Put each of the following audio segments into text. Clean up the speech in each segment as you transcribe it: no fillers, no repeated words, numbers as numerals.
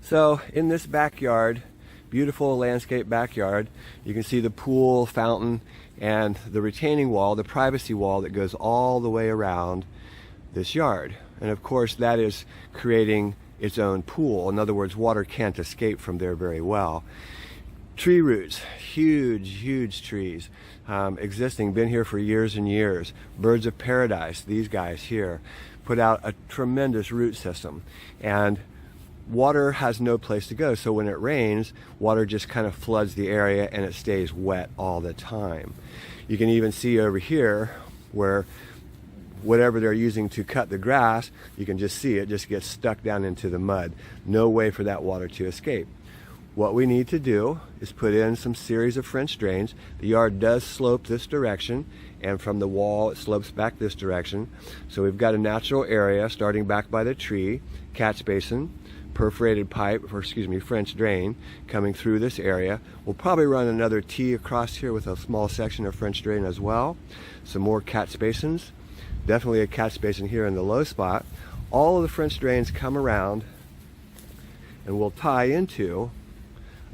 So in this backyard, beautiful landscape backyard, you can see the pool, fountain, and the retaining wall, the privacy wall that goes all the way around this yard. And of course that is creating its own pool. In other words, water can't escape from there very well. Tree roots, huge trees, existing, been here for years and years. Birds of paradise, these guys here, put out a tremendous root system. And water has no place to go, so when it rains, water just kind of floods the area and it stays wet all the time. You can even see over here where whatever they're using to cut the grass, you can just see it just gets stuck down into the mud. No way for that water to escape. What we need to do is put in some series of French drains. The yard does slope this direction, and from the wall it slopes back this direction. So we've got a natural area starting back by the tree, catch basin, perforated pipe, or excuse me, French drain coming through this area. We'll probably run another T across here with a small section of French drain as well. Some more catch basins, definitely a catch basin here in the low spot. All of the French drains come around and we'll tie into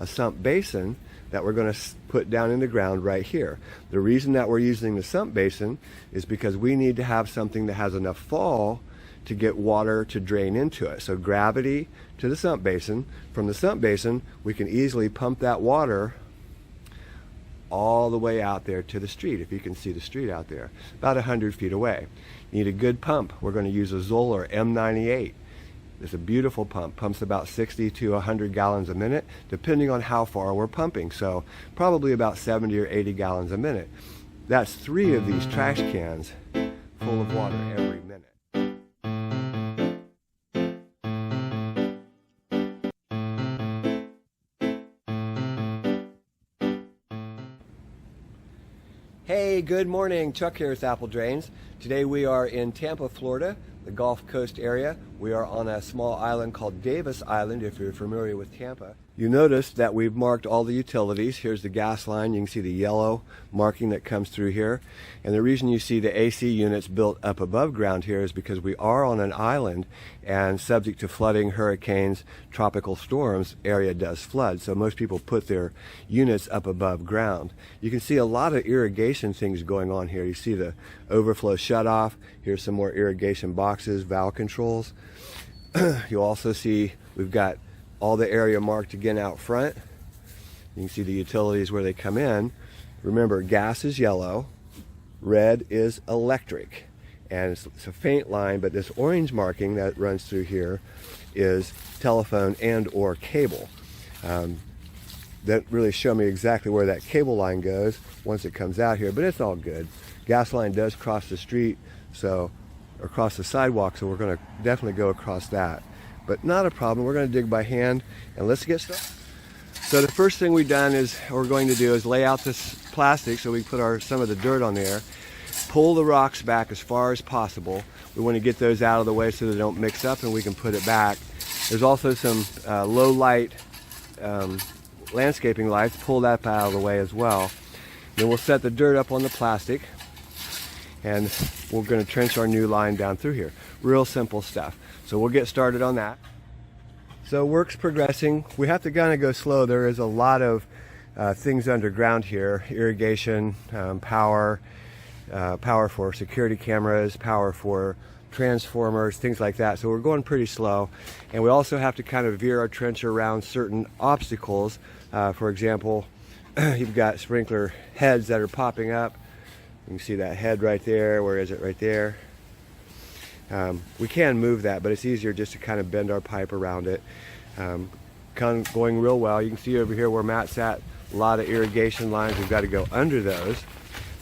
a sump basin that we're going to put down in the ground right here. The reason that we're using the sump basin is because we need to have something that has enough fall to get water to drain into it. So gravity to the sump basin. From the sump basin, we can easily pump that water all the way out there to the street, if you can see the street out there, about 100 feet away. You need a good pump. We're going to use a Zoller M98. It's a beautiful pump, pumps about 60 to 100 gallons a minute, depending on how far we're pumping. So probably about 70 or 80 gallons a minute. That's 3 of these trash cans full of water every minute. Hey, good morning. Chuck here with Apple Drains. Today we are in Tampa, Florida, the Gulf Coast area. We are on a small island called Davis Island, if you're familiar with Tampa. You notice that we've marked all the utilities. Here's the gas line. You can see the yellow marking that comes through here. And the reason you see the AC units built up above ground here is because we are on an island, and subject to flooding, hurricanes, tropical storms, area does flood. So most people put their units up above ground. You can see a lot of irrigation things going on here. You see the overflow shutoff. Here's some more irrigation boxes, valve controls. You'll also see we've got all the area marked again out front. You can see the utilities where they come in. Remember, gas is yellow, red is electric, and it's a faint line, but this orange marking that runs through here is telephone and or cable. That really show me exactly where that cable line goes once it comes out here, but it's all good. Gas line does cross the street, so across the sidewalk, so we're going to definitely go across that. But not a problem. We're going to dig by hand, and let's get started. So the first thing we're going to do is lay out this plastic so we can put some of the dirt on there. Pull the rocks back as far as possible. We want to get those out of the way so they don't mix up, and we can put it back. There's also some low light landscaping lights. Pull that out of the way as well. Then we'll set the dirt up on the plastic, and we're going to trench our new line down through here. Real simple stuff. So we'll get started on that. So work's progressing. We have to kind of go slow. There is a lot of things underground here. Irrigation, power for security cameras, power for transformers, things like that. So we're going pretty slow. And we also have to kind of veer our trench around certain obstacles. For example, you've got sprinkler heads that are popping up. You can see that head right there. Where is it? Right there. We can move that, but it's easier just to kind of bend our pipe around it. Kind of going real well. You can see over here where Matt's at, a lot of irrigation lines. We've got to go under those.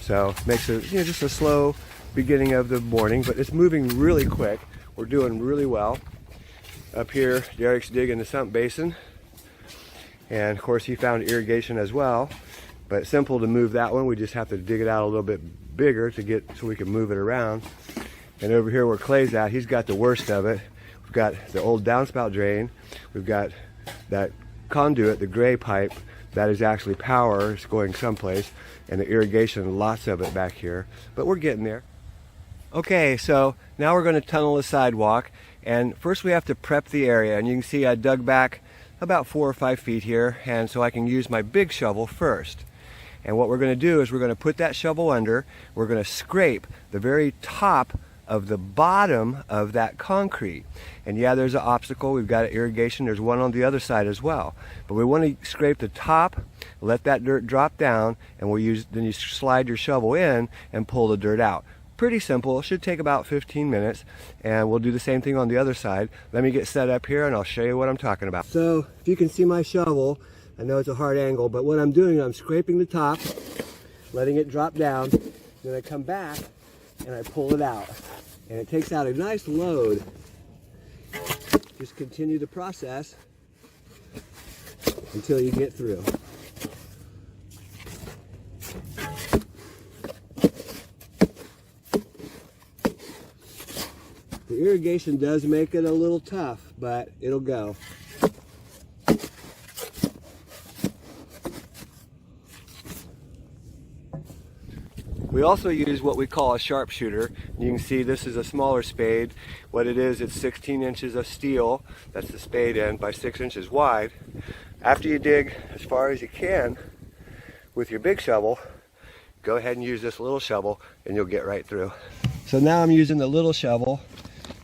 So it makes it just a slow beginning of the morning, but it's moving really quick. We're doing really well. Up here, Derek's digging the sump basin. And of course he found irrigation as well. But it's simple to move that one. We just have to dig it out a little bit bigger so we can move it around. And over here where Clay's at, he's got the worst of it. We've got the old downspout drain. We've got that conduit, the gray pipe, that is actually power. It's going someplace. And the irrigation, lots of it back here. But we're getting there. Okay, so now we're going to tunnel the sidewalk. And first we have to prep the area, and you can see I dug back about 4 or 5 feet here, and so I can use my big shovel first. And what we're going to do is we're going to put that shovel under, we're going to scrape the very top of the bottom of that concrete. And yeah, there's an obstacle, we've got irrigation, there's one on the other side as well. But we want to scrape the top, let that dirt drop down, and then you slide your shovel in and pull the dirt out. Pretty simple, it should take about 15 minutes, and we'll do the same thing on the other side. Let me get set up here and I'll show you what I'm talking about. So, if you can see my shovel, I know it's a hard angle, but what I'm doing, I'm scraping the top, letting it drop down, then I come back and I pull it out. And it takes out a nice load. Just continue the process until you get through. The irrigation does make it a little tough, but it'll go. We also use what we call a sharpshooter. You can see this is a smaller spade. What it is, it's 16 inches of steel. That's the spade end by 6 inches wide. After you dig as far as you can with your big shovel, go ahead and use this little shovel and you'll get right through. So now I'm using the little shovel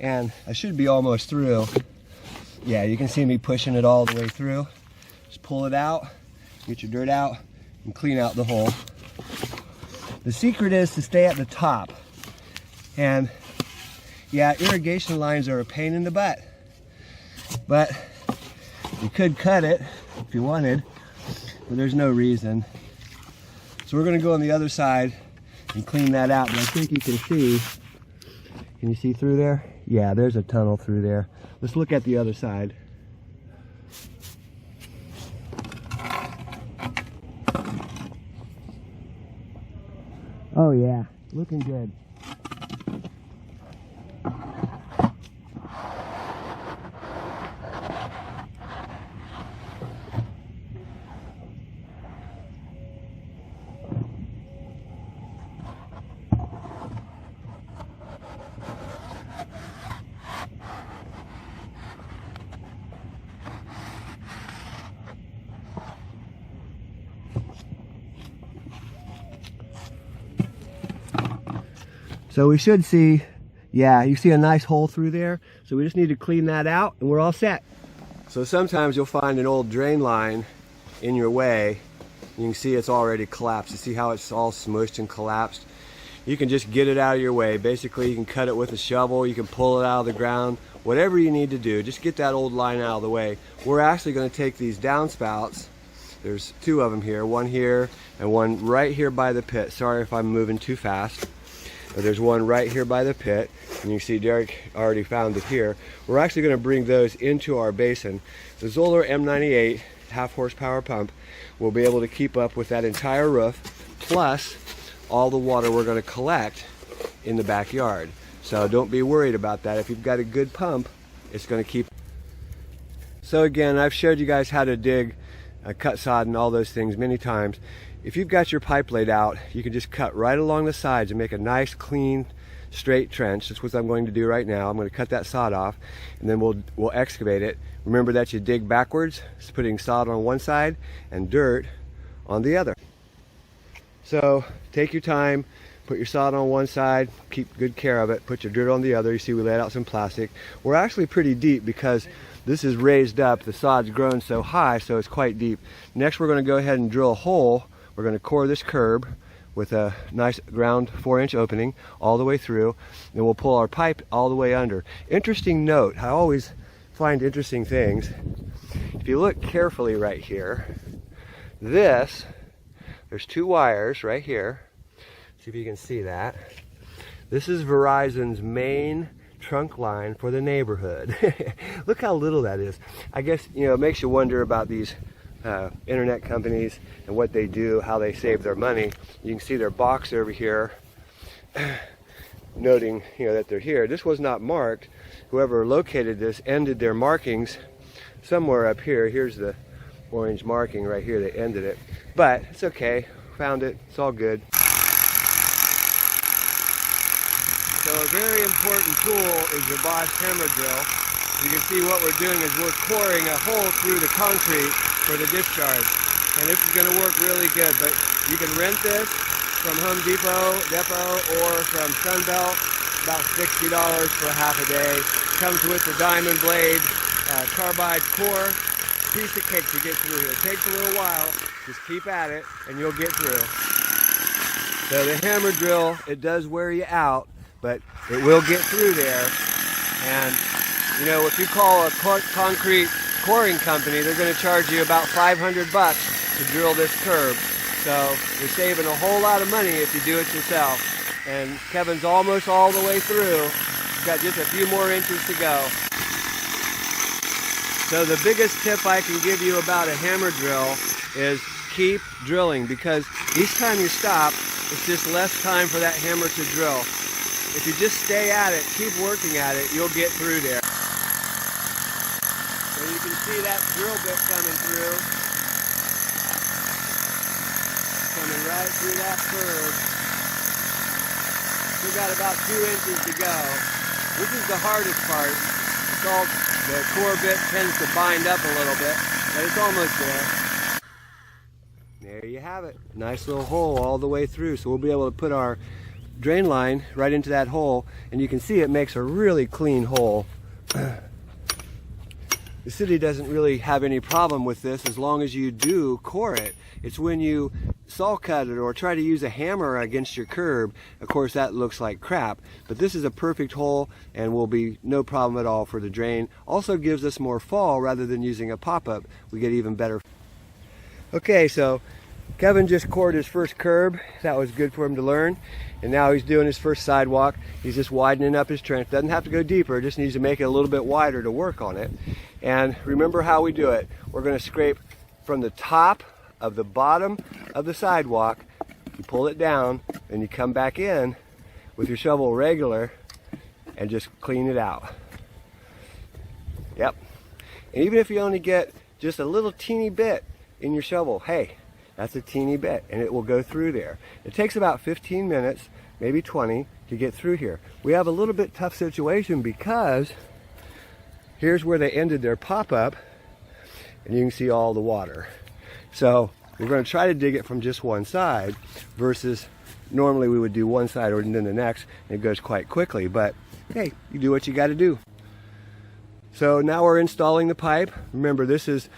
and I should be almost through. Yeah, you can see me pushing it all the way through. Just pull it out, get your dirt out, and clean out the hole. The secret is to stay at the top. And yeah, irrigation lines are a pain in the butt, but you could cut it if you wanted, but there's no reason. So we're going to go on the other side and clean that out. But I think you can see, can you see through there? Yeah, there's a tunnel through there. Let's look at the other side. Oh yeah, looking good. So we should see, yeah, you see a nice hole through there. So we just need to clean that out and we're all set. So sometimes you'll find an old drain line in your way. You can see it's already collapsed. You see how it's all smushed and collapsed? You can just get it out of your way. Basically, you can cut it with a shovel, you can pull it out of the ground, whatever you need to do, just get that old line out of the way. We're actually going to take these downspouts. There's 2 of them here, one here and one right here by the pit. Sorry if I'm moving too fast. But there's one right here by the pit, and you see Derek already found it here. We're actually going to bring those into our basin. The Zoller M98 half horsepower pump will be able to keep up with that entire roof, plus all the water we're going to collect in the backyard. So don't be worried about that. If you've got a good pump, it's going to keep. So again, I've showed you guys how to dig, cut sod and all those things many times. If you've got your pipe laid out, you can just cut right along the sides and make a nice, clean, straight trench. That's what I'm going to do right now. I'm going to cut that sod off, and then we'll excavate it. Remember that you dig backwards, it's putting sod on one side and dirt on the other. So take your time, put your sod on one side, keep good care of it, put your dirt on the other. You see we laid out some plastic. We're actually pretty deep because this is raised up. The sod's grown so high, so it's quite deep. Next, we're going to go ahead and drill a hole. We're going to core this curb with a nice ground 4-inch opening all the way through. Then we'll pull our pipe all the way under. Interesting note, I always find interesting things. If you look carefully right here, there's 2 wires right here. See if you can see that. This is Verizon's main trunk line for the neighborhood. Look how little that is. I guess, you know, it makes you wonder about these internet companies and what they do, how they save their money. You can see their box over here noting, you know, that they're here. This was not marked. Whoever located this ended their markings somewhere up here. Here's the orange marking right here. They ended it, but it's okay. Found it. It's all good. So a very important tool is your Bosch hammer drill. You can see what we're doing is we're coring a hole through the concrete for the discharge. And this is going to work really good, but you can rent this from Home Depot or from Sunbelt, about $60 for half a day. Comes with the diamond blade carbide core. Piece of cake to get through here. It takes a little while, just keep at it and you'll get through. So the hammer drill, it does wear you out, but it will get through there. And you know, if you call a concrete coring company, they're going to charge you about $500 to drill this curb. So you're saving a whole lot of money if you do it yourself. And Kevin's almost all the way through. He's got just a few more inches to go. So the biggest tip I can give you about a hammer drill is keep drilling, because each time you stop, it's just less time for that hammer to drill. If you just stay at it, keep working at it, you'll get through there. So you can see that drill bit coming through. Coming right through that curve. We've got about 2 inches to go. This is the hardest part. It's all, the core bit tends to bind up a little bit, but it's almost there. There you have it. Nice little hole all the way through. So we'll be able to put our drain line right into that hole, and you can see it makes a really clean hole. The city doesn't really have any problem with this as long as you do core it. It's when you saw cut it or try to use a hammer against your curb, of course that looks like crap. But this is a perfect hole and will be no problem at all for the drain. Also gives us more fall rather than using a pop-up. We get even better. Okay, so Kevin just cored his first curb. That was good for him to learn. And now he's doing his first sidewalk. He's just widening up his trench. Doesn't have to go deeper, just needs to make it a little bit wider to work on it. And remember how we do it. We're going to scrape from the top of the bottom of the sidewalk. You pull it down, and you come back in with your shovel regular and just clean it out. Yep. And even if you only get just a little teeny bit in your shovel, hey, that's a teeny bit, and it will go through there. It takes about 15 minutes, maybe 20, to get through here. We have a little bit tough situation because here's where they ended their pop-up, and you can see all the water. So we're going to try to dig it from just one side versus normally we would do one side or then the next, and it goes quite quickly. But hey, you do what you got to do. So now we're installing the pipe. Remember, this is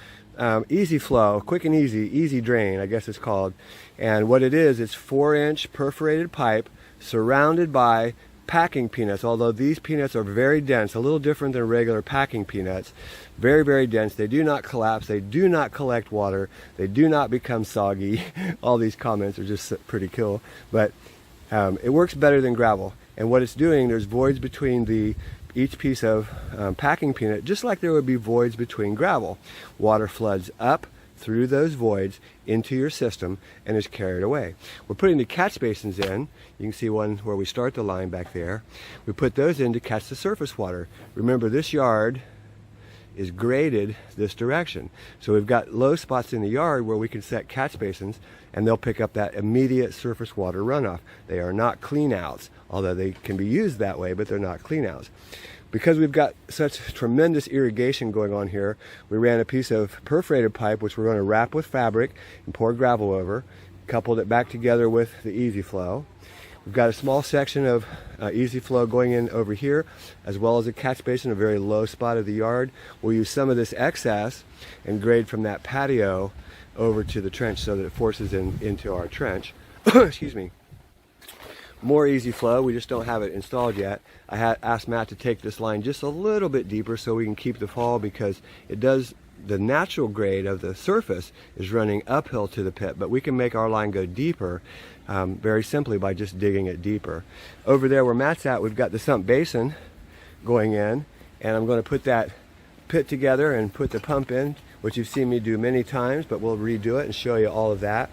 easy flow, quick and easy drain, I guess it's called. And what it is, it's 4-inch perforated pipe surrounded by packing peanuts, although these peanuts are very dense, a little different than regular packing peanuts. Very, very dense. They do not collapse. They do not collect water. They do not become soggy. All these comments are just pretty cool. But it works better than gravel. And what it's doing, there's voids between each piece of packing peanut, just like there would be voids between gravel. Water floods up through those voids into your system and is carried away. We're putting the catch basins in. You can see one where we start the line back there. We put those in to catch the surface water. Remember, this yard is graded this direction. So we've got low spots in the yard where we can set catch basins, and they'll pick up that immediate surface water runoff. They are not clean outs, although they can be used that way, but they're not clean outs. Because we've got such tremendous irrigation going on here, we ran a piece of perforated pipe which we're going to wrap with fabric and pour gravel over, coupled it back together with the easy flow. We've got a small section of easy flow going in over here, as well as a catch basin, a very low spot of the yard. We'll use some of this excess and grade from that patio over to the trench so that it forces into our trench. Excuse me. More easy flow, we just don't have it installed yet. I had asked Matt to take this line just a little bit deeper so we can keep the fall, because the natural grade of the surface is running uphill to the pit, but we can make our line go deeper very simply by just digging it deeper. Over there where Matt's at, we've got the sump basin going in, and I'm going to put that pit together and put the pump in, which you've seen me do many times, but we'll redo it and show you all of that.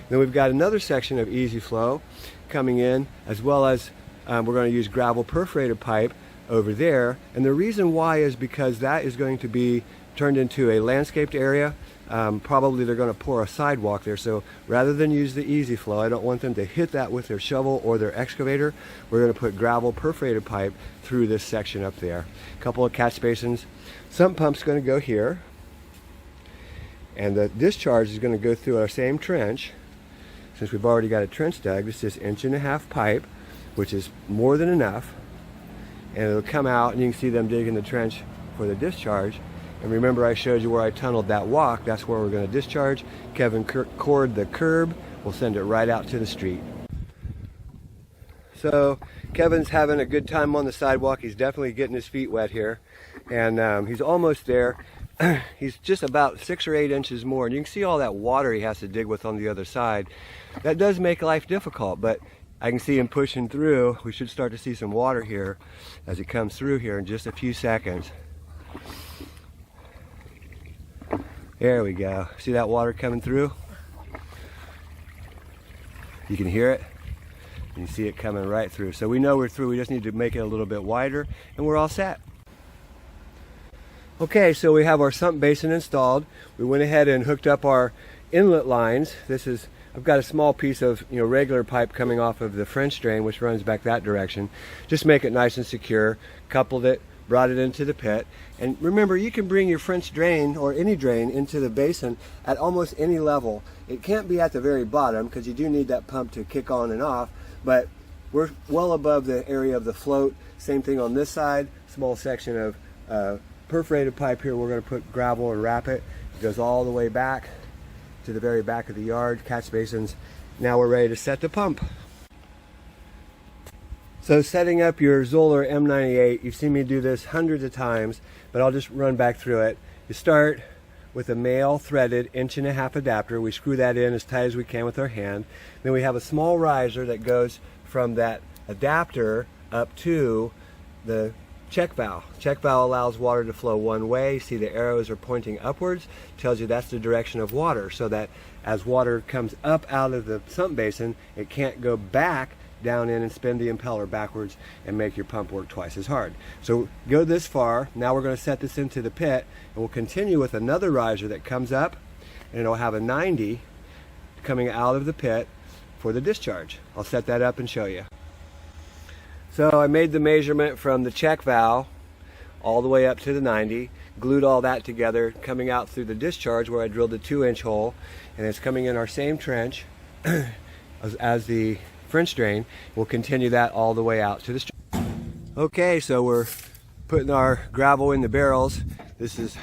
Then we've got another section of easy flow coming in, as well as we're going to use gravel perforated pipe over there. And the reason why is because that is going to be turned into a landscaped area probably they're going to pour a sidewalk there. So rather than use the easy flow, I don't want them to hit that with their shovel or their excavator. We're going to put gravel perforated pipe through this section up there. A couple of catch basins. Sump pump's going to go here. And the discharge is going to go through our same trench. Since we've already got a trench dug, it's just 1.5 inch pipe, which is more than enough. And it'll come out, and you can see them digging the trench for the discharge. And remember, I showed you where I tunneled that walk. That's where we're going to discharge. Kevin cored the curb. We'll send it right out to the street. So Kevin's having a good time on the sidewalk. He's definitely getting his feet wet here. And he's almost there. He's just about 6 or 8 inches more. And you can see all that water he has to dig with on the other side. That does make life difficult, but I can see him pushing through. We should start to see some water here as he comes through here in just a few seconds. There we go. See that water coming through? You can hear it. You see it coming right through. So we know we're through. We just need to make it a little bit wider and we're all set. Okay, so we have our sump basin installed. We went ahead and hooked up our inlet lines. I've got a small piece of regular pipe coming off of the French drain, which runs back that direction. Just make it nice and secure. Coupled it, brought it into the pit. And remember, you can bring your French drain or any drain into the basin at almost any level. It can't be at the very bottom because you do need that pump to kick on and off, but we're well above the area of the float. Same thing on this side, small section of perforated pipe here. We're going to put gravel and wrap it. It goes all the way back to the very back of the yard, catch basins. Now we're ready to set the pump. So setting up your Zoller M98, you've seen me do this hundreds of times, but I'll just run back through it. You start with a male threaded 1.5 inch adapter. We screw that in as tight as we can with our hand. Then we have a small riser that goes from that adapter up to the check valve. Check valve allows water to flow one way. You see the arrows are pointing upwards, tells you that's the direction of water, so that as water comes up out of the sump basin, it can't go back down in and spin the impeller backwards and make your pump work twice as hard. So go this far. Now we're going to set this into the pit, and we'll continue with another riser that comes up, and it'll have a 90 coming out of the pit for the discharge. I'll set that up and show you. So I made the measurement from the check valve all the way up to the 90, glued all that together, coming out through the discharge where I drilled a 2-inch hole, and it's coming in our same trench as the French drain. We'll continue that all the way out to the street. Okay, so we're putting our gravel in the barrels. This is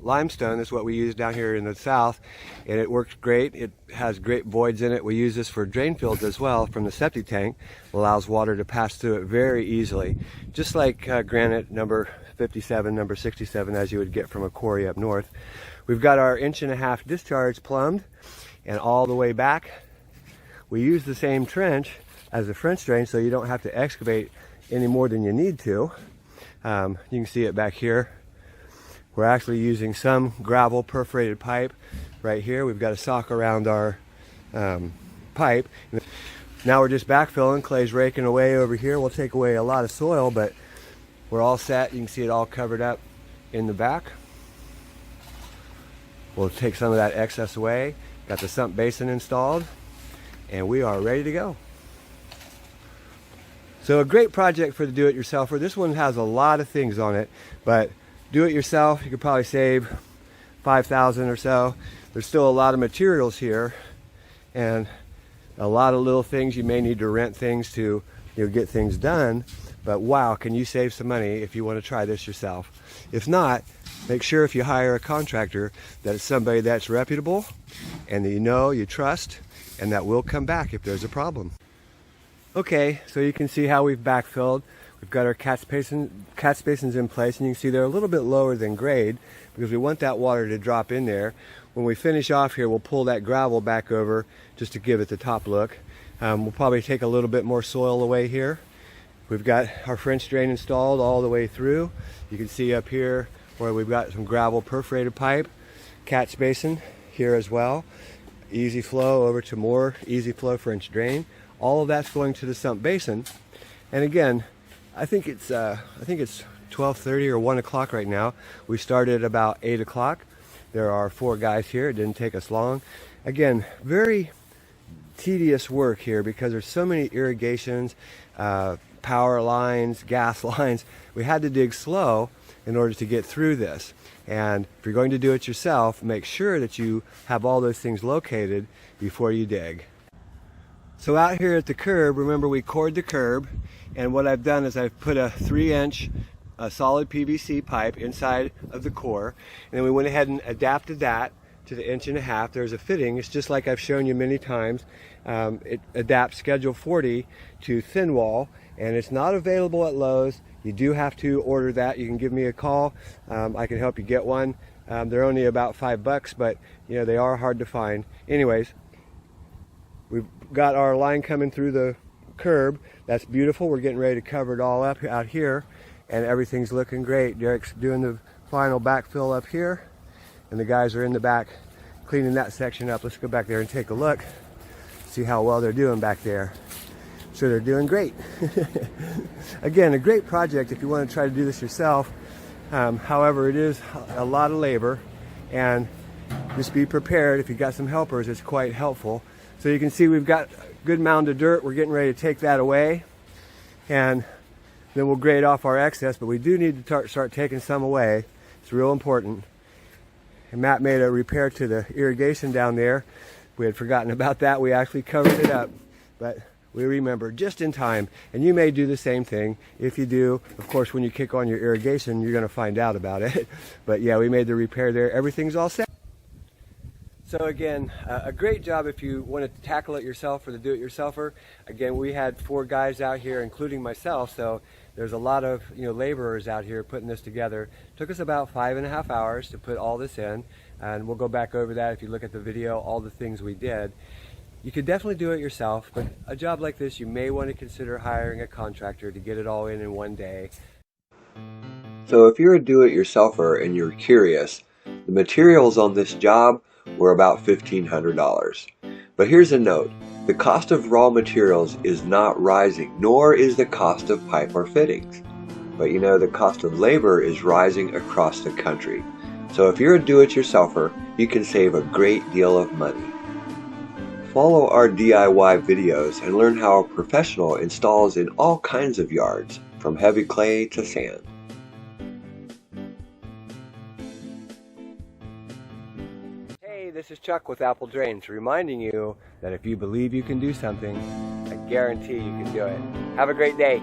limestone. This is what we use down here in the south, and it works great. It has great voids in it. We use this for drain fields as well from the septic tank. It allows water to pass through it very easily, just like granite number 57, number 67, as you would get from a quarry up north. We've got our 1.5 inch discharge plumbed, and all the way back we use the same trench as the French drain, so you don't have to excavate any more than you need to. You can see it back here. We're actually using some gravel perforated pipe right here. We've got a sock around our pipe. Now we're just backfilling. Clay's raking away over here. We'll take away a lot of soil, but we're all set. You can see it all covered up in the back. We'll take some of that excess away. Got the sump basin installed, and we are ready to go. So a great project for the do-it-yourselfer. This one has a lot of things on it, but do it yourself, you could probably save $5,000 or so. There's still a lot of materials here and a lot of little things. You may need to rent things to get things done, but wow, can you save some money if you want to try this yourself. If not, make sure if you hire a contractor that it's somebody that's reputable and that you trust, and that will come back if there's a problem. Okay, so you can see how we've backfilled. We've got our catch basins in place, and you can see they're a little bit lower than grade because we want that water to drop in there. When we finish off here, we'll pull that gravel back over just to give it the top look. We'll probably take a little bit more soil away here. We've got our French drain installed all the way through. You can see up here where we've got some gravel perforated pipe, catch basin here as well. Easy flow over to more easy flow French drain. All of that's going to the sump basin. And again, I think it's 12:30 or 1 o'clock right now. We started about 8 o'clock. There are 4 guys here. It didn't take us long. Again, very tedious work here because there's so many irrigations, power lines, gas lines. We had to dig slow in order to get through this. And if you're going to do it yourself, make sure that you have all those things located before you dig. So out here at the curb, remember we cored the curb, and what I've done is I've put a 3-inch solid PVC pipe inside of the core, and then we went ahead and adapted that to the 1.5 inch. There's a fitting. It's just like I've shown you many times. It adapts Schedule 40 to thin wall, and it's not available at Lowe's. You do have to order that. You can give me a call. I can help you get one. They're only about $5, but you know they are hard to find. Anyways, we've got our line coming through the curb. That's beautiful. We're getting ready to cover it all up out here, and everything's looking great. Derek's doing the final backfill up here, and the guys are in the back cleaning that section up. Let's go back there and take a look, see how well they're doing back there. So they're doing great. Again, a great project if you want to try to do this yourself. However, it is a lot of labor, and just be prepared. If you've got some helpers, it's quite helpful. So you can see we've got a good mound of dirt. We're getting ready to take that away, and then we'll grade off our excess, but we do need to start taking some away. It's real important. And Matt made a repair to the irrigation down there. We had forgotten about that. We actually covered it up, but we remember just in time. And you may do the same thing. If you do, of course, when you kick on your irrigation, you're going to find out about it. But yeah, we made the repair there. Everything's all set. So again, a great job if you want to tackle it yourself or the do-it-yourselfer. Again, we had 4 guys out here, including myself, so there's a lot of laborers out here putting this together. It took us about 5.5 hours to put all this in, and we'll go back over that if you look at the video, all the things we did. You could definitely do it yourself, but a job like this, you may want to consider hiring a contractor to get it all in one day. So if you're a do-it-yourselfer and you're curious, the materials on this job were about $1,500. But here's a note. The cost of raw materials is not rising, nor is the cost of pipe or fittings. But the cost of labor is rising across the country. So if you're a do-it-yourselfer, you can save a great deal of money. Follow our DIY videos and learn how a professional installs in all kinds of yards, from heavy clay to sand. Hey, this is Chuck with Apple Drains, reminding you that if you believe you can do something, I guarantee you can do it. Have a great day.